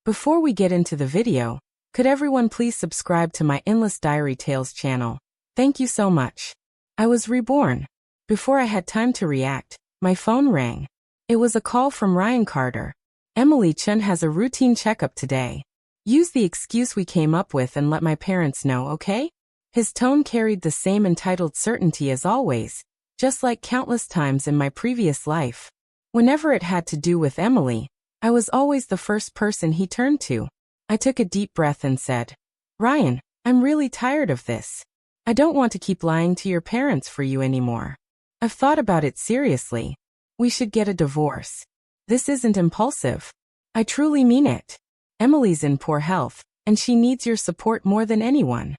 Before we get into the video, could everyone please subscribe to my Endless Diary Tales channel? Thank you so much. I was reborn. Before I had time to react, my phone rang. It was a call from Ryan Carter. Emily Chen has a routine checkup today. Use the excuse we came up with and let my parents know, okay? His tone carried the same entitled certainty as always, just like countless times in my previous life. Whenever it had to do with Emily, I was always the first person he turned to. I took a deep breath and said, "Ryan, I'm really tired of this. I don't want to keep lying to your parents for you anymore. I've thought about it seriously. We should get a divorce. This isn't impulsive. I truly mean it. Emily's in poor health, and she needs your support more than anyone."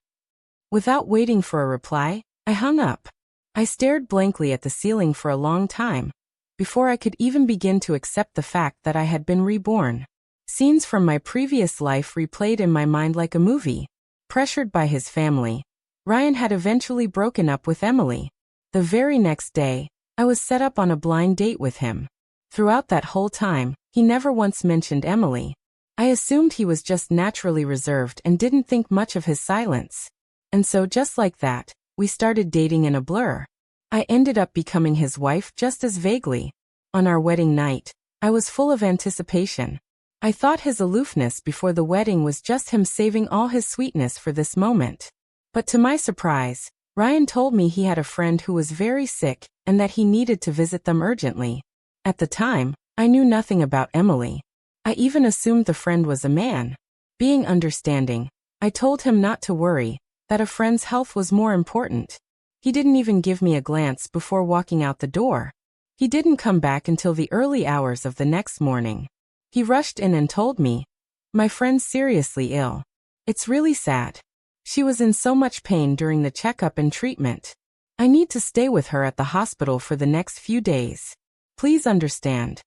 Without waiting for a reply, I hung up. I stared blankly at the ceiling for a long time, before I could even begin to accept the fact that I had been reborn. Scenes from my previous life replayed in my mind like a movie. Pressured by his family, Ryan had eventually broken up with Emily. The very next day, I was set up on a blind date with him. Throughout that whole time, he never once mentioned Emily. I assumed he was just naturally reserved and didn't think much of his silence. And so just like that, we started dating in a blur. I ended up becoming his wife just as vaguely. On our wedding night, I was full of anticipation. I thought his aloofness before the wedding was just him saving all his sweetness for this moment. But to my surprise, Ryan told me he had a friend who was very sick and that he needed to visit them urgently. At the time, I knew nothing about Emily. I even assumed the friend was a man. Being understanding, I told him not to worry, that a friend's health was more important. He didn't even give me a glance before walking out the door. He didn't come back until the early hours of the next morning. He rushed in and told me, "My friend's seriously ill. It's really sad. She was in so much pain during the checkup and treatment. I need to stay with her at the hospital for the next few days. Please understand."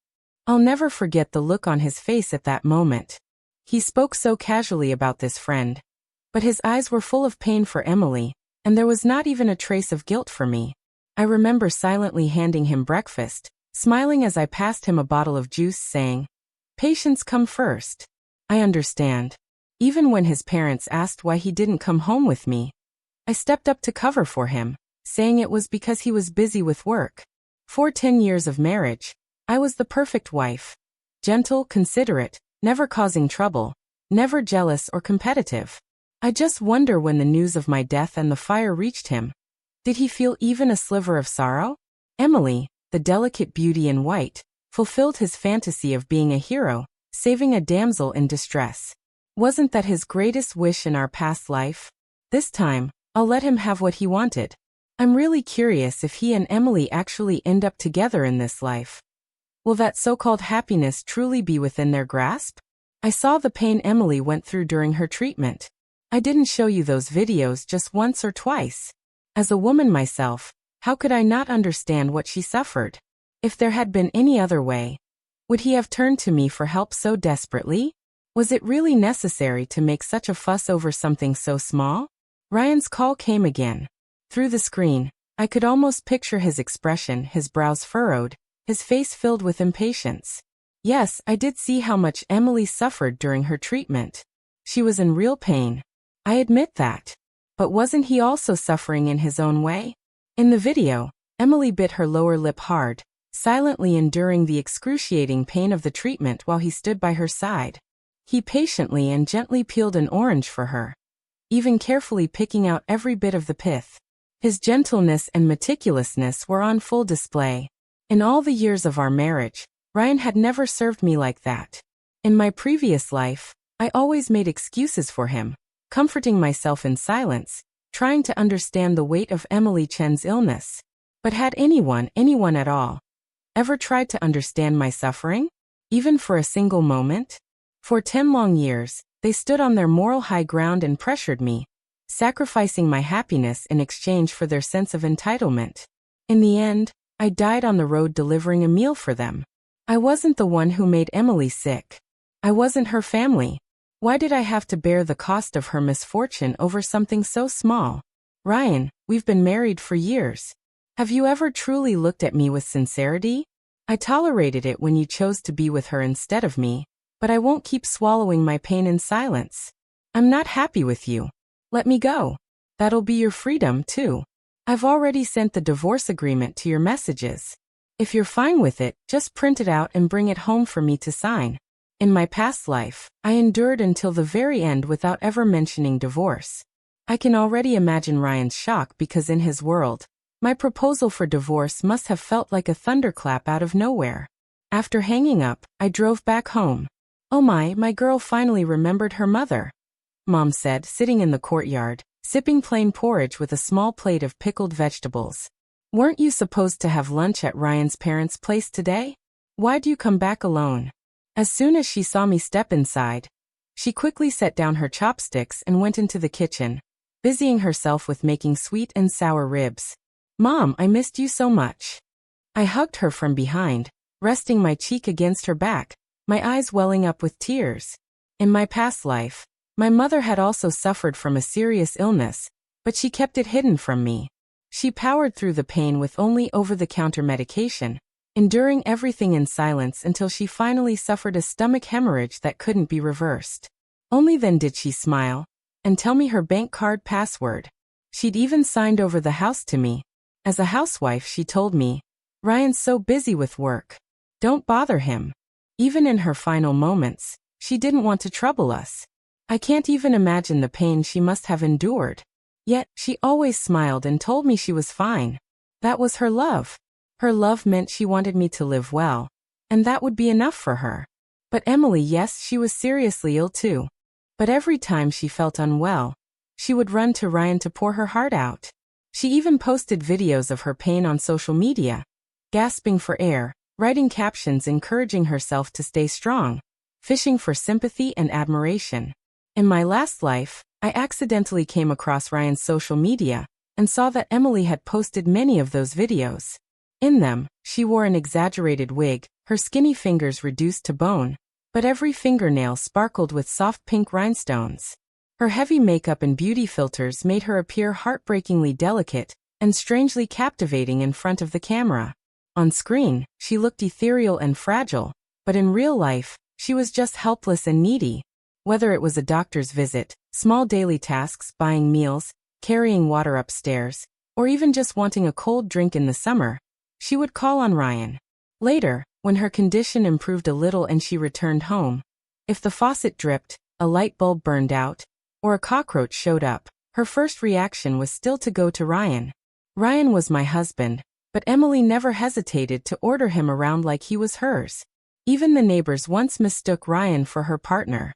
I'll never forget the look on his face at that moment. He spoke so casually about this friend, but his eyes were full of pain for Emily, and there was not even a trace of guilt for me. I remember silently handing him breakfast, smiling as I passed him a bottle of juice, saying, "Patience come first." I understand. Even when his parents asked why he didn't come home with me, I stepped up to cover for him, saying it was because he was busy with work. For 10 years of marriage, I was the perfect wife. Gentle, considerate, never causing trouble, never jealous or competitive. I just wonder when the news of my death and the fire reached him. Did he feel even a sliver of sorrow? Emily, the delicate beauty in white, fulfilled his fantasy of being a hero, saving a damsel in distress. Wasn't that his greatest wish in our past life? This time, I'll let him have what he wanted. I'm really curious if he and Emily actually end up together in this life. Will that so-called happiness truly be within their grasp? I saw the pain Emily went through during her treatment. I didn't show you those videos just once or twice. As a woman myself, how could I not understand what she suffered? If there had been any other way, would he have turned to me for help so desperately? Was it really necessary to make such a fuss over something so small? Ryan's call came again. Through the screen, I could almost picture his expression, his brows furrowed, his face filled with impatience. Yes, I did see how much Emily suffered during her treatment. She was in real pain. I admit that. But wasn't he also suffering in his own way? In the video, Emily bit her lower lip hard, silently enduring the excruciating pain of the treatment while he stood by her side. He patiently and gently peeled an orange for her, even carefully picking out every bit of the pith. His gentleness and meticulousness were on full display. In all the years of our marriage, Ryan had never served me like that. In my previous life, I always made excuses for him, comforting myself in silence, trying to understand the weight of Emily Chen's illness. But had anyone at all, ever tried to understand my suffering? Even for a single moment? For 10 long years, they stood on their moral high ground and pressured me, sacrificing my happiness in exchange for their sense of entitlement. In the end, I died on the road delivering a meal for them. I wasn't the one who made Emily sick. I wasn't her family. Why did I have to bear the cost of her misfortune over something so small? Ryan, we've been married for years. Have you ever truly looked at me with sincerity? I tolerated it when you chose to be with her instead of me, but I won't keep swallowing my pain in silence. I'm not happy with you. Let me go. That'll be your freedom, too. I've already sent the divorce agreement to your messages. If you're fine with it, just print it out and bring it home for me to sign. In my past life, I endured until the very end without ever mentioning divorce. I can already imagine Ryan's shock because in his world, my proposal for divorce must have felt like a thunderclap out of nowhere. After hanging up, I drove back home. Oh my girl finally remembered her mother, Mom said, sitting in the courtyard, sipping plain porridge with a small plate of pickled vegetables. Weren't you supposed to have lunch at Ryan's parents' place today? Why'd you come back alone? As soon as she saw me step inside, she quickly set down her chopsticks and went into the kitchen, busying herself with making sweet and sour ribs. Mom, I missed you so much. I hugged her from behind, resting my cheek against her back, my eyes welling up with tears. In my past life, my mother had also suffered from a serious illness, but she kept it hidden from me. She powered through the pain with only over-the-counter medication, enduring everything in silence until she finally suffered a stomach hemorrhage that couldn't be reversed. Only then did she smile and tell me her bank card password. She'd even signed over the house to me. As a housewife, she told me, Ryan's so busy with work. Don't bother him. Even in her final moments, she didn't want to trouble us. I can't even imagine the pain she must have endured. Yet, she always smiled and told me she was fine. That was her love. Her love meant she wanted me to live well, and that would be enough for her. But Emily, yes, she was seriously ill too. But every time she felt unwell, she would run to Ryan to pour her heart out. She even posted videos of her pain on social media, gasping for air, writing captions encouraging herself to stay strong, fishing for sympathy and admiration. In my last life, I accidentally came across Ryan's social media and saw that Emily had posted many of those videos. In them, she wore an exaggerated wig, her skinny fingers reduced to bone, but every fingernail sparkled with soft pink rhinestones. Her heavy makeup and beauty filters made her appear heartbreakingly delicate and strangely captivating in front of the camera. On screen, she looked ethereal and fragile, but in real life, she was just helpless and needy. Whether it was a doctor's visit, small daily tasks, buying meals, carrying water upstairs, or even just wanting a cold drink in the summer, she would call on Ryan. Later, when her condition improved a little and she returned home, if the faucet dripped, a light bulb burned out, or a cockroach showed up, her first reaction was still to go to Ryan. Ryan was my husband, but Emily never hesitated to order him around like he was hers. Even the neighbors once mistook Ryan for her partner.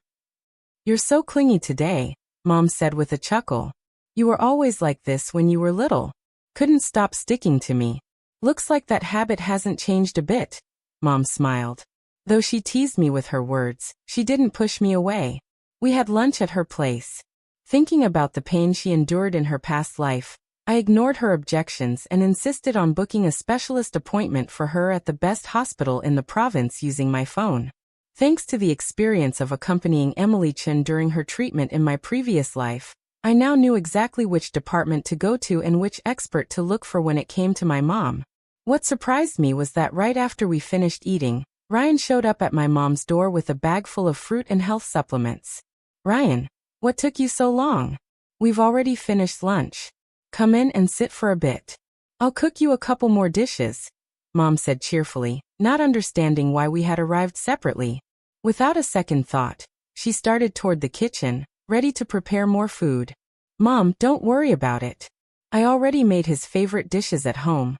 You're so clingy today, Mom said with a chuckle. You were always like this when you were little. Couldn't stop sticking to me. Looks like that habit hasn't changed a bit, Mom smiled. Though she teased me with her words, she didn't push me away. We had lunch at her place. Thinking about the pain she endured in her past life, I ignored her objections and insisted on booking a specialist appointment for her at the best hospital in the province using my phone. Thanks to the experience of accompanying Emily Chen during her treatment in my previous life, I now knew exactly which department to go to and which expert to look for when it came to my mom. What surprised me was that right after we finished eating, Ryan showed up at my mom's door with a bag full of fruit and health supplements. Ryan, what took you so long? We've already finished lunch. Come in and sit for a bit. I'll cook you a couple more dishes, Mom said cheerfully, not understanding why we had arrived separately. Without a second thought, she started toward the kitchen, ready to prepare more food. Mom, don't worry about it. I already made his favorite dishes at home,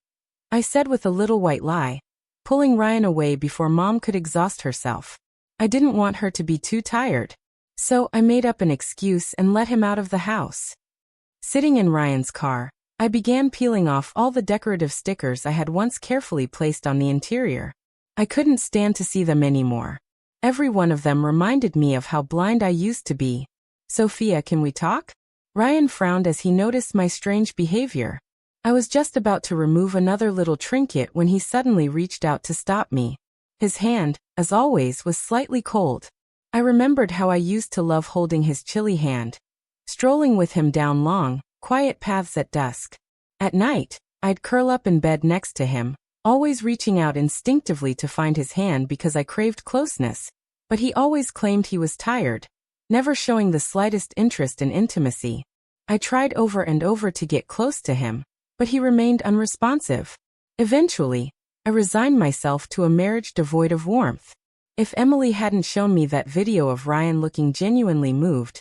I said with a little white lie, pulling Ryan away before Mom could exhaust herself. I didn't want her to be too tired, so I made up an excuse and let him out of the house. Sitting in Ryan's car, I began peeling off all the decorative stickers I had once carefully placed on the interior. I couldn't stand to see them anymore. Every one of them reminded me of how blind I used to be. Sophia, can we talk? Ryan frowned as he noticed my strange behavior. I was just about to remove another little trinket when he suddenly reached out to stop me. His hand, as always, was slightly cold. I remembered how I used to love holding his chilly hand, strolling with him down long, quiet paths at dusk. At night, I'd curl up in bed next to him, always reaching out instinctively to find his hand because I craved closeness. But he always claimed he was tired, never showing the slightest interest in intimacy. I tried over and over to get close to him, but he remained unresponsive. Eventually, I resigned myself to a marriage devoid of warmth. If Emily hadn't shown me that video of Ryan looking genuinely moved,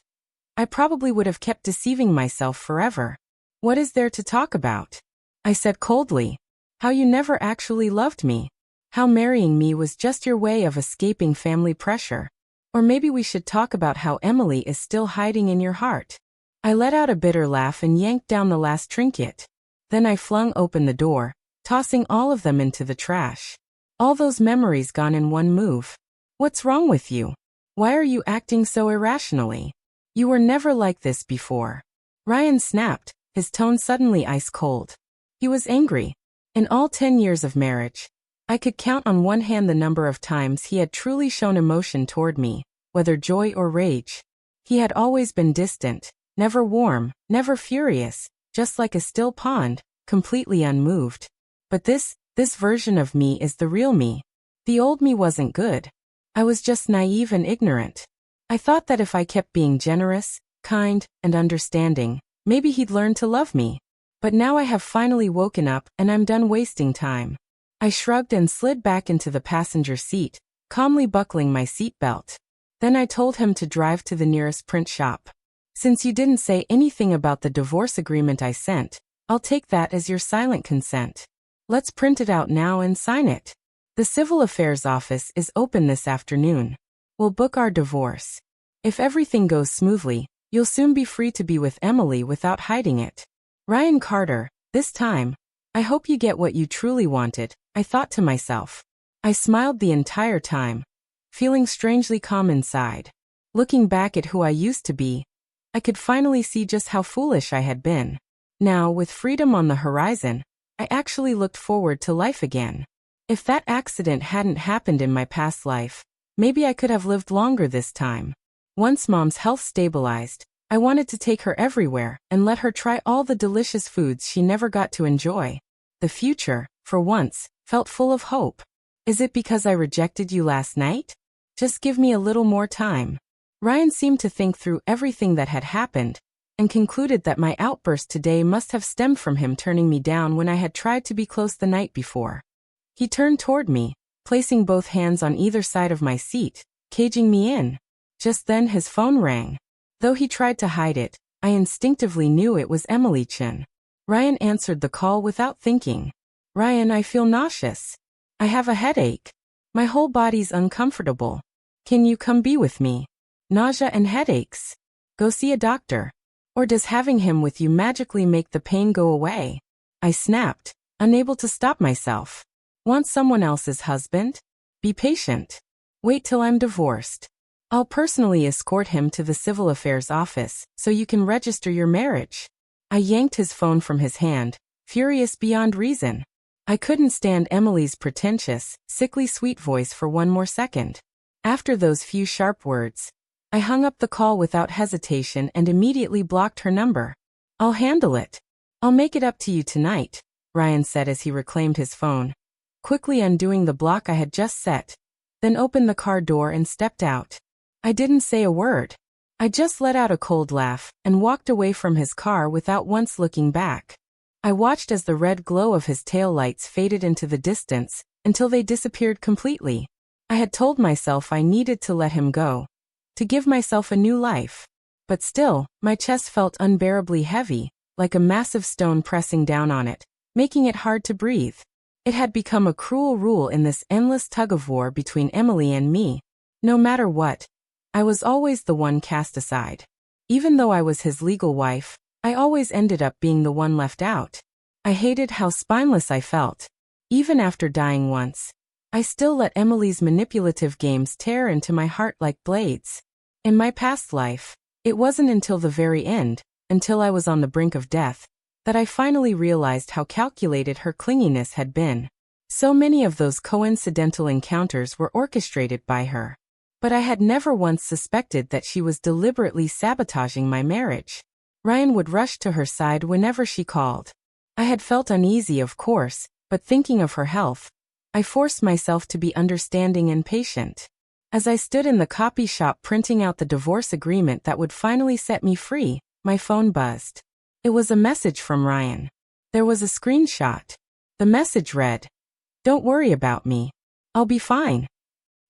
I probably would have kept deceiving myself forever. What is there to talk about? I said coldly. How you never actually loved me. How marrying me was just your way of escaping family pressure. Or maybe we should talk about how Emily is still hiding in your heart. I let out a bitter laugh and yanked down the last trinket. Then I flung open the door, tossing all of them into the trash. All those memories gone in one move. What's wrong with you? Why are you acting so irrationally? You were never like this before. Ryan snapped, his tone suddenly ice cold. He was angry. In all 10 years of marriage, I could count on one hand the number of times he had truly shown emotion toward me, whether joy or rage. He had always been distant, never warm, never furious, just like a still pond, completely unmoved. But this version of me is the real me. The old me wasn't good. I was just naive and ignorant. I thought that if I kept being generous, kind, and understanding, maybe he'd learn to love me. But now I have finally woken up and I'm done wasting time. I shrugged and slid back into the passenger seat, calmly buckling my seatbelt. Then I told him to drive to the nearest print shop. Since you didn't say anything about the divorce agreement I sent, I'll take that as your silent consent. Let's print it out now and sign it. The Civil Affairs office is open this afternoon. We'll book our divorce. If everything goes smoothly, you'll soon be free to be with Emily without hiding it. Ryan Carter, this time, I hope you get what you truly wanted, I thought to myself. I smiled the entire time, feeling strangely calm inside. Looking back at who I used to be, I could finally see just how foolish I had been. Now, with freedom on the horizon, I actually looked forward to life again. If that accident hadn't happened in my past life, maybe I could have lived longer this time. Once Mom's health stabilized, I wanted to take her everywhere and let her try all the delicious foods she never got to enjoy. The future, for once, felt full of hope. Is it because I rejected you last night? Just give me a little more time. Ryan seemed to think through everything that had happened and concluded that my outburst today must have stemmed from him turning me down when I had tried to be close the night before. He turned toward me, placing both hands on either side of my seat, caging me in. Just then his phone rang. Though he tried to hide it, I instinctively knew it was Emily Chin. Ryan answered the call without thinking. Ryan, I feel nauseous. I have a headache. My whole body's uncomfortable. Can you come be with me? Nausea and headaches. Go see a doctor. Or does having him with you magically make the pain go away? I snapped, unable to stop myself. Want someone else's husband? Be patient. Wait till I'm divorced. I'll personally escort him to the Civil Affairs office so you can register your marriage. I yanked his phone from his hand, furious beyond reason. I couldn't stand Emily's pretentious, sickly sweet voice for one more second. After those few sharp words, I hung up the call without hesitation and immediately blocked her number. I'll handle it. I'll make it up to you tonight, Ryan said as he reclaimed his phone, quickly undoing the block I had just set, then opened the car door and stepped out. I didn't say a word. I just let out a cold laugh and walked away from his car without once looking back. I watched as the red glow of his taillights faded into the distance until they disappeared completely. I had told myself I needed to let him go, to give myself a new life. But still, my chest felt unbearably heavy, like a massive stone pressing down on it, making it hard to breathe. It had become a cruel rule in this endless tug-of-war between Emily and me. No matter what, I was always the one cast aside. Even though I was his legal wife, I always ended up being the one left out. I hated how spineless I felt. Even after dying once, I still let Emily's manipulative games tear into my heart like blades. In my past life, it wasn't until the very end, until I was on the brink of death, that I finally realized how calculated her clinginess had been. So many of those coincidental encounters were orchestrated by her. But I had never once suspected that she was deliberately sabotaging my marriage. Ryan would rush to her side whenever she called. I had felt uneasy, of course, but thinking of her health, I forced myself to be understanding and patient. As I stood in the copy shop printing out the divorce agreement that would finally set me free, my phone buzzed. It was a message from Ryan. There was a screenshot. The message read, "Don't worry about me. I'll be fine."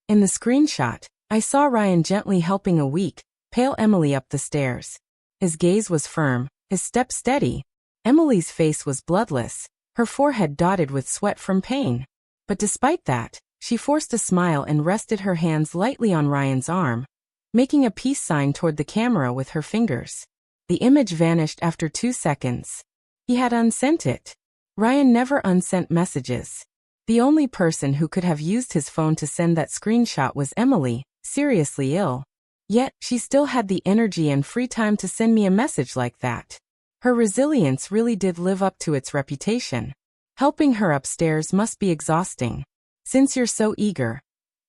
In the screenshot, I saw Ryan gently helping a weak, pale Emily up the stairs. His gaze was firm, his step steady. Emily's face was bloodless, her forehead dotted with sweat from pain. But despite that, she forced a smile and rested her hands lightly on Ryan's arm, making a peace sign toward the camera with her fingers. The image vanished after 2 seconds. He had unsent it. Ryan never unsent messages. The only person who could have used his phone to send that screenshot was Emily, seriously ill. Yet, she still had the energy and free time to send me a message like that. Her resilience really did live up to its reputation. Helping her upstairs must be exhausting. Since you're so eager,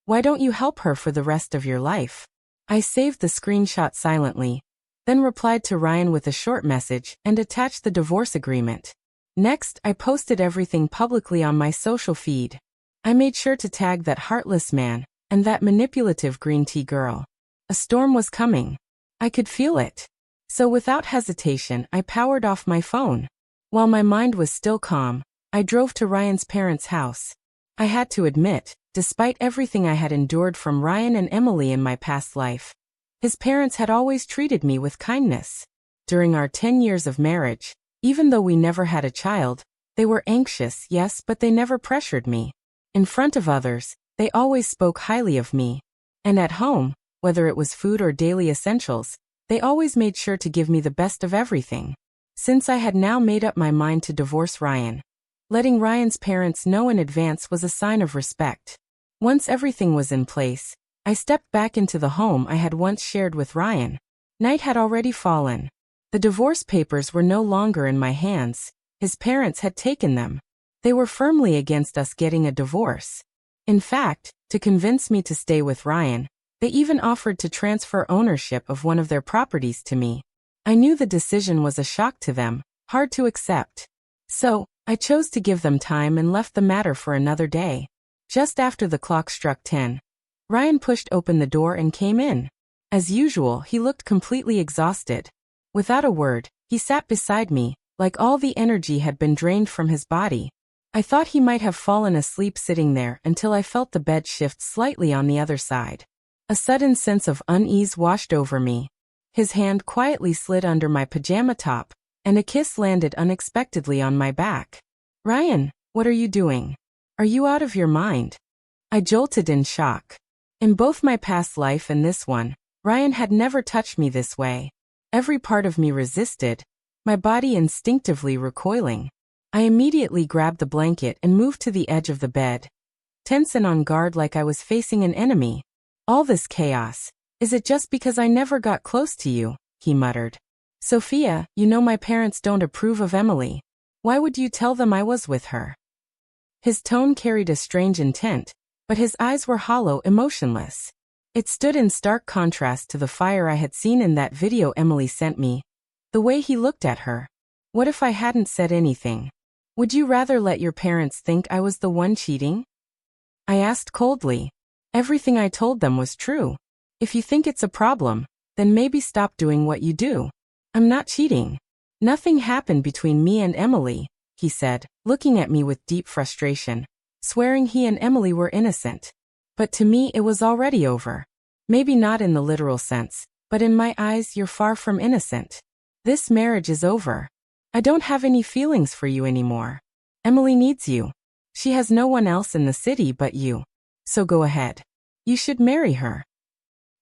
why don't you help her for the rest of your life? I saved the screenshot silently, then replied to Ryan with a short message and attached the divorce agreement. Next, I posted everything publicly on my social feed. I made sure to tag that heartless man and that manipulative green tea girl. A storm was coming. I could feel it. So without hesitation, I powered off my phone. While my mind was still calm, I drove to Ryan's parents' house. I had to admit, despite everything I had endured from Ryan and Emily in my past life, his parents had always treated me with kindness. During our 10 years of marriage, even though we never had a child, they were anxious, yes, but they never pressured me. In front of others, they always spoke highly of me. And at home, whether it was food or daily essentials, they always made sure to give me the best of everything. Since I had now made up my mind to divorce Ryan, letting Ryan's parents know in advance was a sign of respect. Once everything was in place, I stepped back into the home I had once shared with Ryan. Night had already fallen. The divorce papers were no longer in my hands. His parents had taken them. They were firmly against us getting a divorce. In fact, to convince me to stay with Ryan, they even offered to transfer ownership of one of their properties to me. I knew the decision was a shock to them, hard to accept. So, I chose to give them time and left the matter for another day. Just after the clock struck 10, Ryan pushed open the door and came in. As usual, he looked completely exhausted. Without a word, he sat beside me, like all the energy had been drained from his body. I thought he might have fallen asleep sitting there until I felt the bed shift slightly on the other side. A sudden sense of unease washed over me. His hand quietly slid under my pajama top, and a kiss landed unexpectedly on my back. "Ryan, what are you doing? Are you out of your mind?" I jolted in shock. In both my past life and this one, Ryan had never touched me this way. Every part of me resisted, my body instinctively recoiling. I immediately grabbed the blanket and moved to the edge of the bed, tense and on guard like I was facing an enemy. "All this chaos, is it just because I never got close to you?" he muttered. "Sophia, you know my parents don't approve of Emily. Why would you tell them I was with her?" His tone carried a strange intent, but his eyes were hollow, emotionless. It stood in stark contrast to the fire I had seen in that video Emily sent me. The way he looked at her. What if I hadn't said anything? Would you rather let your parents think I was the one cheating? I asked coldly. Everything I told them was true. If you think it's a problem, then maybe stop doing what you do. I'm not cheating. Nothing happened between me and Emily, he said, looking at me with deep frustration, swearing he and Emily were innocent. But to me it was already over. Maybe not in the literal sense, but in my eyes you're far from innocent. This marriage is over. I don't have any feelings for you anymore. Emily needs you. She has no one else in the city but you. So go ahead. You should marry her.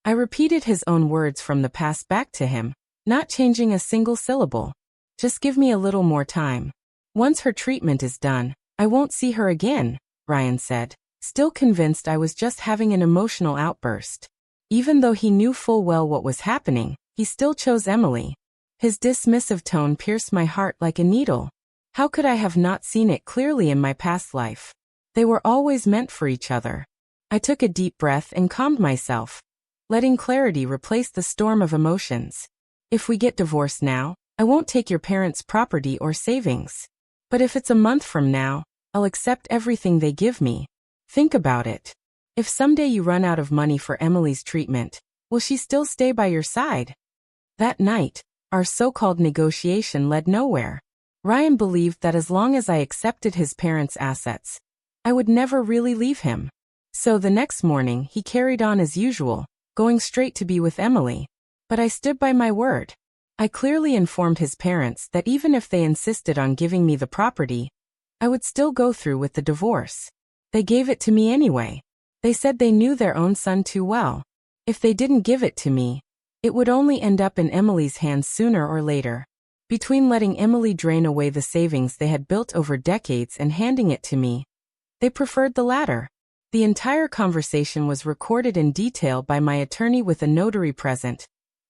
I repeated his own words from the past back to him, not changing a single syllable. Just give me a little more time. Once her treatment is done, I won't see her again, Ryan said, still convinced I was just having an emotional outburst. Even though he knew full well what was happening, he still chose Emily. His dismissive tone pierced my heart like a needle. How could I have not seen it clearly in my past life? They were always meant for each other. I took a deep breath and calmed myself, letting clarity replace the storm of emotions. If we get divorced now, I won't take your parents' property or savings. But if it's a month from now, I'll accept everything they give me. Think about it. If someday you run out of money for Emily's treatment, will she still stay by your side? That night, our so-called negotiation led nowhere. Ryan believed that as long as I accepted his parents' assets, I would never really leave him. So the next morning, he carried on as usual, going straight to be with Emily. But I stood by my word. I clearly informed his parents that even if they insisted on giving me the property, I would still go through with the divorce. They gave it to me anyway. They said they knew their own son too well. If they didn't give it to me, it would only end up in Emily's hands sooner or later. Between letting Emily drain away the savings they had built over decades and handing it to me, they preferred the latter. The entire conversation was recorded in detail by my attorney with a notary present,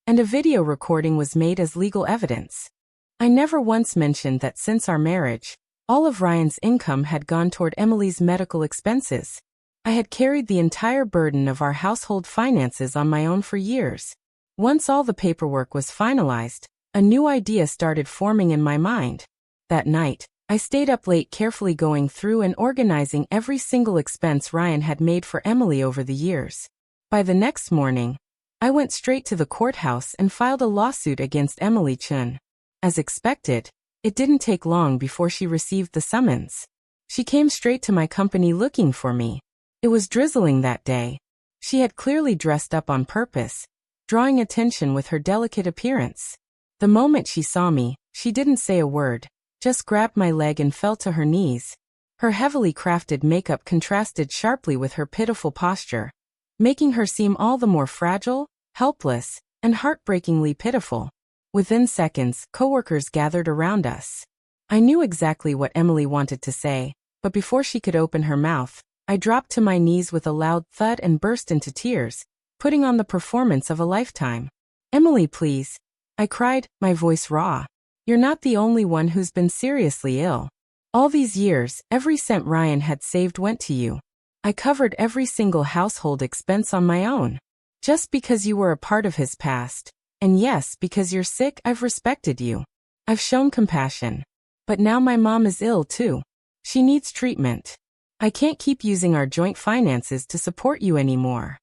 and a video recording was made as legal evidence. I never once mentioned that since our marriage, all of Ryan's income had gone toward Emily's medical expenses. I had carried the entire burden of our household finances on my own for years. Once all the paperwork was finalized, a new idea started forming in my mind. That night, I stayed up late carefully going through and organizing every single expense Ryan had made for Emily over the years. By the next morning, I went straight to the courthouse and filed a lawsuit against Emily Chun. As expected, it didn't take long before she received the summons. She came straight to my company looking for me. It was drizzling that day. She had clearly dressed up on purpose, drawing attention with her delicate appearance. The moment she saw me, she didn't say a word, just grabbed my leg and fell to her knees. Her heavily crafted makeup contrasted sharply with her pitiful posture, making her seem all the more fragile, helpless, and heartbreakingly pitiful. Within seconds, coworkers gathered around us. I knew exactly what Emily wanted to say, but before she could open her mouth, I dropped to my knees with a loud thud and burst into tears, putting on the performance of a lifetime. "Emily, please," I cried, my voice raw. "You're not the only one who's been seriously ill. All these years, every cent Ryan had saved went to you. I covered every single household expense on my own. Just because you were a part of his past, and yes, because you're sick, I've respected you. I've shown compassion. But now my mom is ill too. She needs treatment. I can't keep using our joint finances to support you anymore."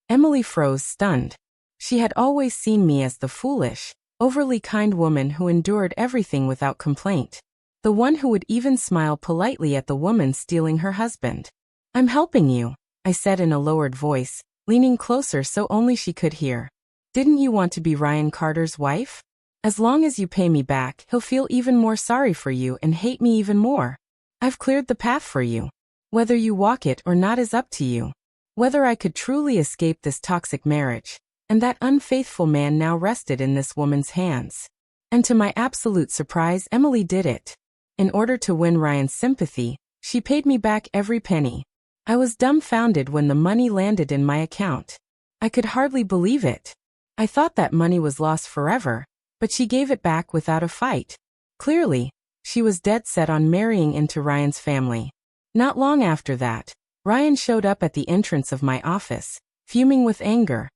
Emily froze, stunned. She had always seen me as the foolish, overly kind woman who endured everything without complaint. The one who would even smile politely at the woman stealing her husband. "I'm helping you," I said in a lowered voice, leaning closer so only she could hear. "Didn't you want to be Ryan Carter's wife? As long as you pay me back, he'll feel even more sorry for you and hate me even more. I've cleared the path for you. Whether you walk it or not is up to you. Whether I could truly escape this toxic marriage, and that unfaithful man now rested in this woman's hands." And to my absolute surprise, Emily did it. In order to win Ryan's sympathy, she paid me back every penny. I was dumbfounded when the money landed in my account. I could hardly believe it. I thought that money was lost forever, but she gave it back without a fight. Clearly, she was dead set on marrying into Ryan's family. Not long after that, Ryan showed up at the entrance of my office, fuming with anger.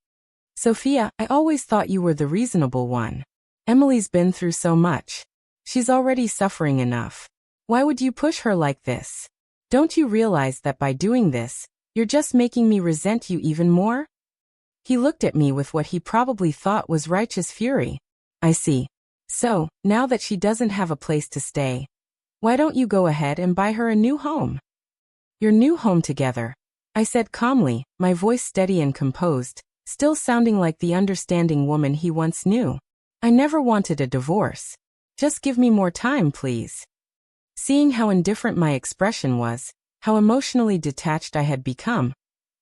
"Sophia, I always thought you were the reasonable one. Emily's been through so much. She's already suffering enough. Why would you push her like this? Don't you realize that by doing this, you're just making me resent you even more?" He looked at me with what he probably thought was righteous fury. "I see. So, now that she doesn't have a place to stay, why don't you go ahead and buy her a new home?" "Your new home together," I said calmly, my voice steady and composed, still sounding like the understanding woman he once knew. "I never wanted a divorce. Just give me more time, please." Seeing how indifferent my expression was, how emotionally detached I had become,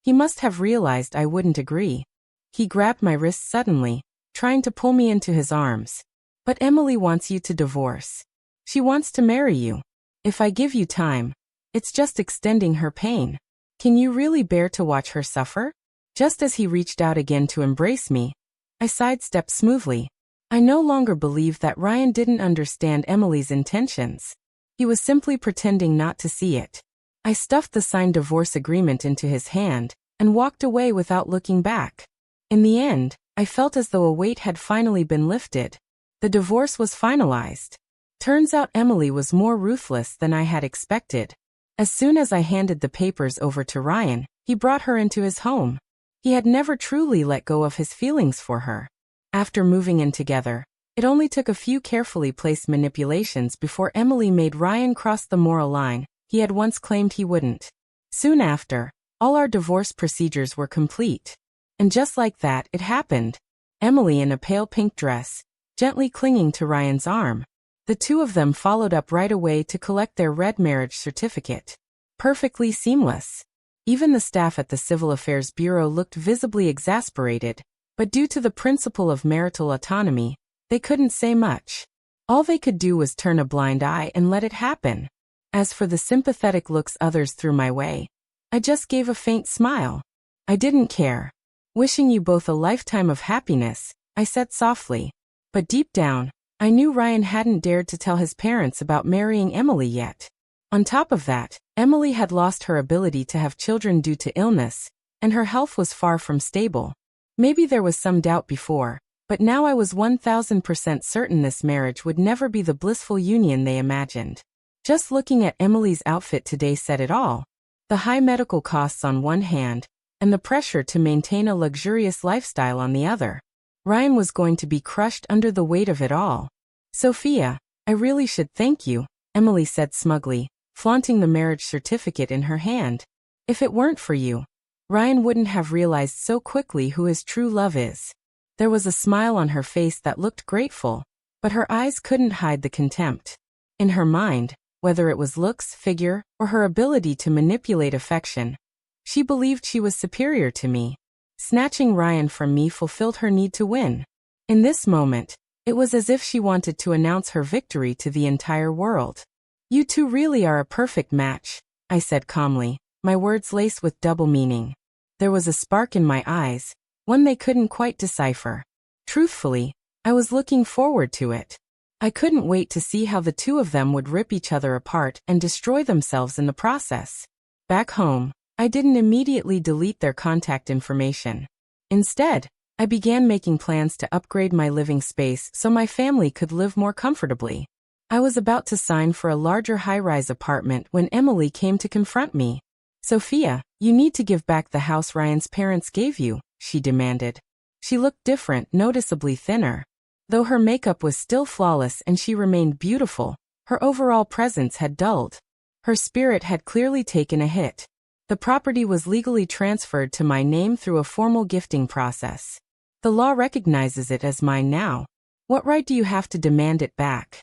he must have realized I wouldn't agree. He grabbed my wrist suddenly, trying to pull me into his arms. "But Emily wants you to divorce. She wants to marry you. If I give you time, it's just extending her pain. Can you really bear to watch her suffer?" Just as he reached out again to embrace me, I sidestepped smoothly. I no longer believed that Ryan didn't understand Emily's intentions. He was simply pretending not to see it. I stuffed the signed divorce agreement into his hand and walked away without looking back. In the end, I felt as though a weight had finally been lifted. The divorce was finalized. Turns out Emily was more ruthless than I had expected. As soon as I handed the papers over to Ryan, He brought her into his home. He had never truly let go of his feelings for her. After moving in together, it only took a few carefully placed manipulations before Emily made Ryan cross the moral line he had once claimed he wouldn't. Soon after, all our divorce procedures were complete. And just like that, it happened. Emily in a pale pink dress, gently clinging to Ryan's arm. The two of them followed up right away to collect their red marriage certificate. Perfectly seamless. Even the staff at the Civil Affairs Bureau looked visibly exasperated, but due to the principle of marital autonomy, they couldn't say much. All they could do was turn a blind eye and let it happen. As for the sympathetic looks others threw my way, I just gave a faint smile. I didn't care. Wishing you both a lifetime of happiness, I said softly. But deep down, I knew Ryan hadn't dared to tell his parents about marrying Emily yet. On top of that, Emily had lost her ability to have children due to illness, and her health was far from stable. Maybe there was some doubt before, but now I was 1000% certain this marriage would never be the blissful union they imagined. Just looking at Emily's outfit today said it all. The high medical costs on one hand, and the pressure to maintain a luxurious lifestyle on the other. Ryan was going to be crushed under the weight of it all. Sophia, I really should thank you, Emily said smugly, flaunting the marriage certificate in her hand. If it weren't for you, Ryan wouldn't have realized so quickly who his true love is. There was a smile on her face that looked grateful, but her eyes couldn't hide the contempt. In her mind, whether it was looks, figure, or her ability to manipulate affection, she believed she was superior to me. Snatching Ryan from me fulfilled her need to win. In this moment, it was as if she wanted to announce her victory to the entire world. You two really are a perfect match, I said calmly, my words laced with double meaning. There was a spark in my eyes, one they couldn't quite decipher. Truthfully, I was looking forward to it. I couldn't wait to see how the two of them would rip each other apart and destroy themselves in the process. Back home, I didn't immediately delete their contact information. Instead, I began making plans to upgrade my living space so my family could live more comfortably. I was about to sign for a larger high-rise apartment when Emily came to confront me. Sophia, you need to give back the house Ryan's parents gave you, she demanded. She looked different, noticeably thinner. Though her makeup was still flawless and she remained beautiful, her overall presence had dulled. Her spirit had clearly taken a hit. The property was legally transferred to my name through a formal gifting process. The law recognizes it as mine now. What right do you have to demand it back?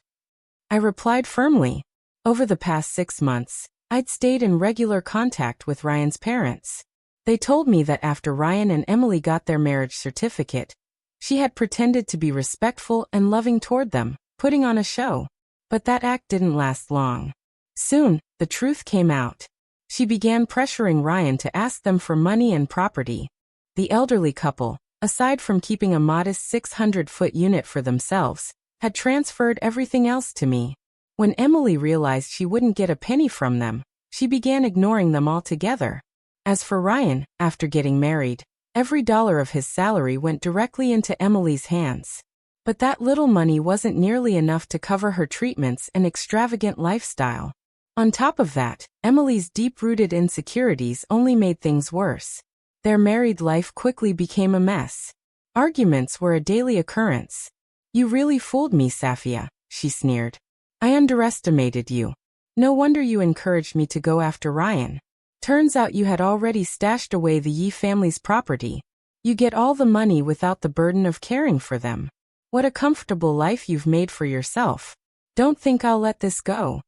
I replied firmly. Over the past 6 months, I'd stayed in regular contact with Ryan's parents. They told me that after Ryan and Emily got their marriage certificate, she had pretended to be respectful and loving toward them, putting on a show. But that act didn't last long. Soon, the truth came out. She began pressuring Ryan to ask them for money and property. The elderly couple, aside from keeping a modest 600-foot unit for themselves, had transferred everything else to me. When Emily realized she wouldn't get a penny from them, she began ignoring them altogether. As for Ryan, after getting married, every dollar of his salary went directly into Emily's hands. But that little money wasn't nearly enough to cover her treatments and extravagant lifestyle. On top of that, Emily's deep-rooted insecurities only made things worse. Their married life quickly became a mess. Arguments were a daily occurrence. You really fooled me, Safia, she sneered. I underestimated you. No wonder you encouraged me to go after Ryan. Turns out you had already stashed away the Yi family's property. You get all the money without the burden of caring for them. What a comfortable life you've made for yourself. Don't think I'll let this go.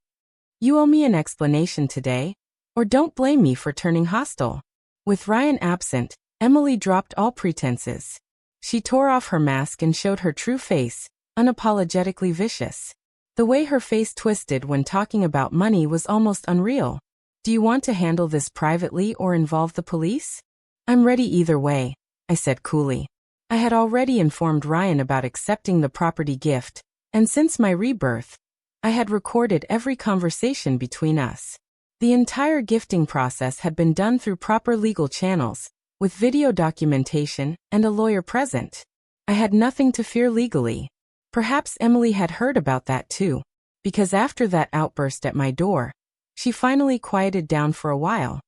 You owe me an explanation today, or don't blame me for turning hostile. With Ryan absent, Emily dropped all pretenses. She tore off her mask and showed her true face, unapologetically vicious. The way her face twisted when talking about money was almost unreal. Do you want to handle this privately or involve the police? I'm ready either way, I said coolly. I had already informed Ryan about accepting the property gift, and since my rebirth, I had recorded every conversation between us. The entire gifting process had been done through proper legal channels, with video documentation and a lawyer present. I had nothing to fear legally. Perhaps Emily had heard about that too, because after that outburst at my door, she finally quieted down for a while.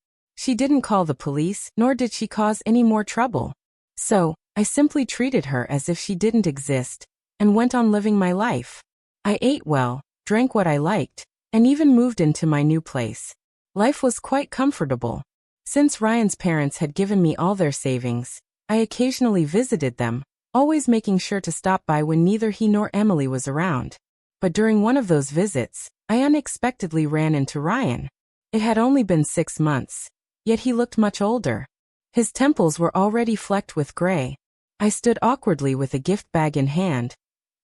She didn't call the police, nor did she cause any more trouble. So, I simply treated her as if she didn't exist, and went on living my life. I ate well, drank what I liked, and even moved into my new place. Life was quite comfortable. Since Ryan's parents had given me all their savings, I occasionally visited them, always making sure to stop by when neither he nor Emily was around. But during one of those visits, I unexpectedly ran into Ryan. It had only been 6 months, yet he looked much older. His temples were already flecked with gray. I stood awkwardly with a gift bag in hand,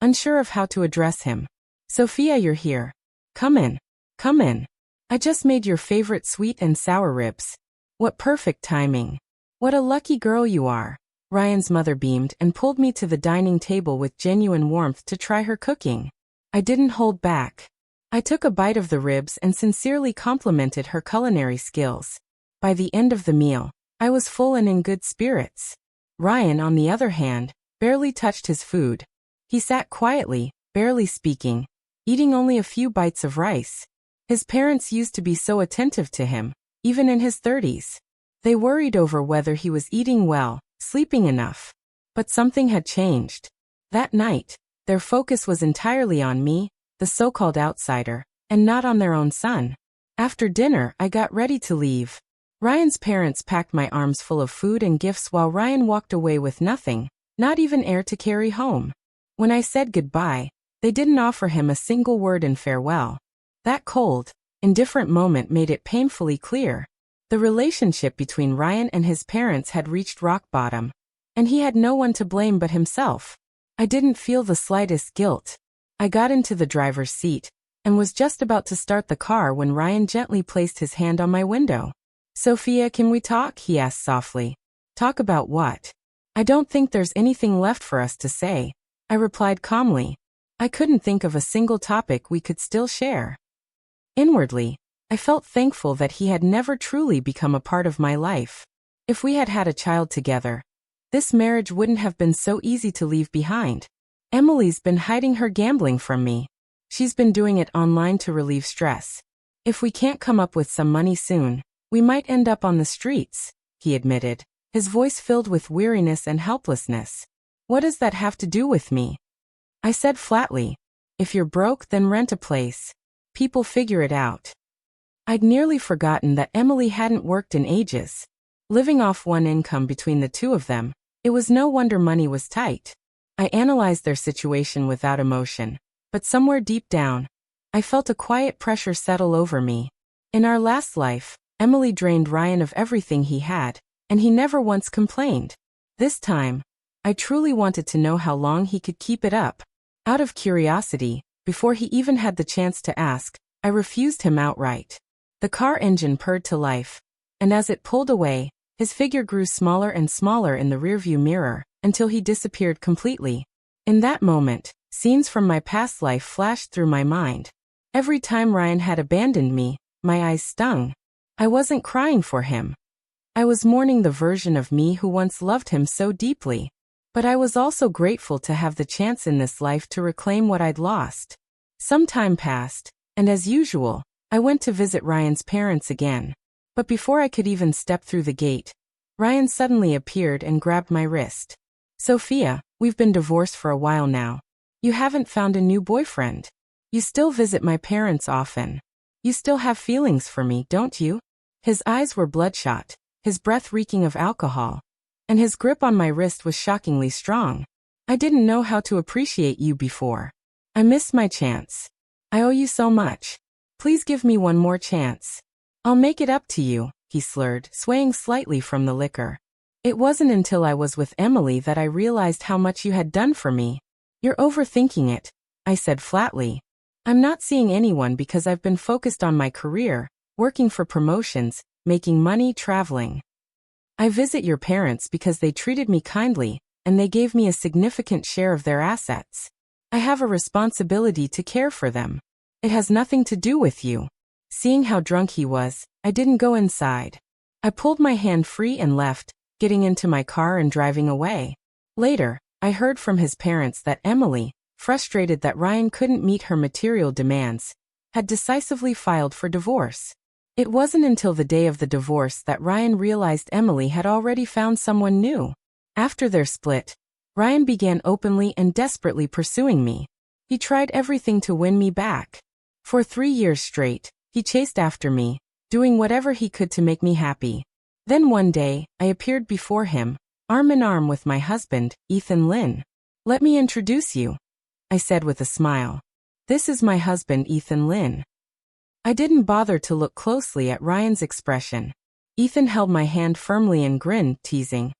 unsure of how to address him. "Sophia, you're here. Come in. Come in. I just made your favorite sweet and sour ribs. What perfect timing. What a lucky girl you are." Ryan's mother beamed and pulled me to the dining table with genuine warmth to try her cooking. I didn't hold back. I took a bite of the ribs and sincerely complimented her culinary skills. By the end of the meal, I was full and in good spirits. Ryan, on the other hand, barely touched his food. He sat quietly, barely speaking, eating only a few bites of rice. His parents used to be so attentive to him, even in his 30s. They worried over whether he was eating well, sleeping enough. But something had changed. That night, their focus was entirely on me, the so-called outsider, and not on their own son. After dinner, I got ready to leave. Ryan's parents packed my arms full of food and gifts while Ryan walked away with nothing, not even air to carry home. When I said goodbye, they didn't offer him a single word in farewell. That cold, indifferent moment made it painfully clear. The relationship between Ryan and his parents had reached rock bottom, and he had no one to blame but himself. I didn't feel the slightest guilt. I got into the driver's seat, and was just about to start the car when Ryan gently placed his hand on my window. "Sophia, can we talk?" he asked softly. "Talk about what?" "I don't think there's anything left for us to say," I replied calmly. I couldn't think of a single topic we could still share. Inwardly, I felt thankful that he had never truly become a part of my life. If we had had a child together, this marriage wouldn't have been so easy to leave behind. Emily's been hiding her gambling from me. She's been doing it online to relieve stress. If we can't come up with some money soon, we might end up on the streets, he admitted, his voice filled with weariness and helplessness. "What does that have to do with me?" I said flatly. "If you're broke, then rent a place. People figure it out." I'd nearly forgotten that Emily hadn't worked in ages. Living off one income between the two of them, it was no wonder money was tight. I analyzed their situation without emotion, but somewhere deep down, I felt a quiet pressure settle over me. In our last life, Emily drained Ryan of everything he had, and he never once complained. This time, I truly wanted to know how long he could keep it up. Out of curiosity, before he even had the chance to ask, I refused him outright. The car engine purred to life, and as it pulled away, his figure grew smaller and smaller in the rearview mirror, until he disappeared completely. In that moment, scenes from my past life flashed through my mind. Every time Ryan had abandoned me, my eyes stung. I wasn't crying for him. I was mourning the version of me who once loved him so deeply. But I was also grateful to have the chance in this life to reclaim what I'd lost. Some time passed, and as usual, I went to visit Ryan's parents again. But before I could even step through the gate, Ryan suddenly appeared and grabbed my wrist. "Sophia, we've been divorced for a while now. You haven't found a new boyfriend. You still visit my parents often. You still have feelings for me, don't you?" His eyes were bloodshot, his breath reeking of alcohol, and his grip on my wrist was shockingly strong. "I didn't know how to appreciate you before. I missed my chance. I owe you so much. Please give me one more chance. I'll make it up to you," he slurred, swaying slightly from the liquor. "It wasn't until I was with Emily that I realized how much you had done for me." "You're overthinking it," I said flatly. "I'm not seeing anyone because I've been focused on my career, working for promotions, making money, traveling. I visit your parents because they treated me kindly, and they gave me a significant share of their assets. I have a responsibility to care for them. It has nothing to do with you." Seeing how drunk he was, I didn't go inside. I pulled my hand free and left, getting into my car and driving away. Later, I heard from his parents that Emily, frustrated that Ryan couldn't meet her material demands, had decisively filed for divorce. It wasn't until the day of the divorce that Ryan realized Emily had already found someone new. After their split, Ryan began openly and desperately pursuing me. He tried everything to win me back. For 3 years straight, he chased after me, doing whatever he could to make me happy. Then one day, I appeared before him, arm in arm with my husband, Ethan Lynn. "Let me introduce you," I said with a smile. "This is my husband, Ethan Lynn." I didn't bother to look closely at Ryan's expression. Ethan held my hand firmly and grinned, teasing.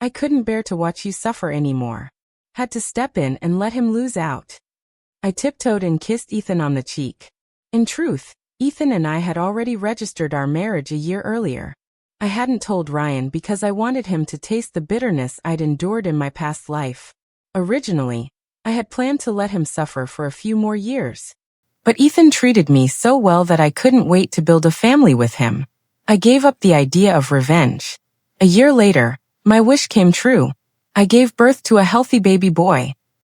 "I couldn't bear to watch you suffer anymore. Had to step in and let him lose out." I tiptoed and kissed Ethan on the cheek. In truth, Ethan and I had already registered our marriage a year earlier. I hadn't told Ryan because I wanted him to taste the bitterness I'd endured in my past life. Originally, I had planned to let him suffer for a few more years. But Ethan treated me so well that I couldn't wait to build a family with him. I gave up the idea of revenge. A year later, my wish came true. I gave birth to a healthy baby boy.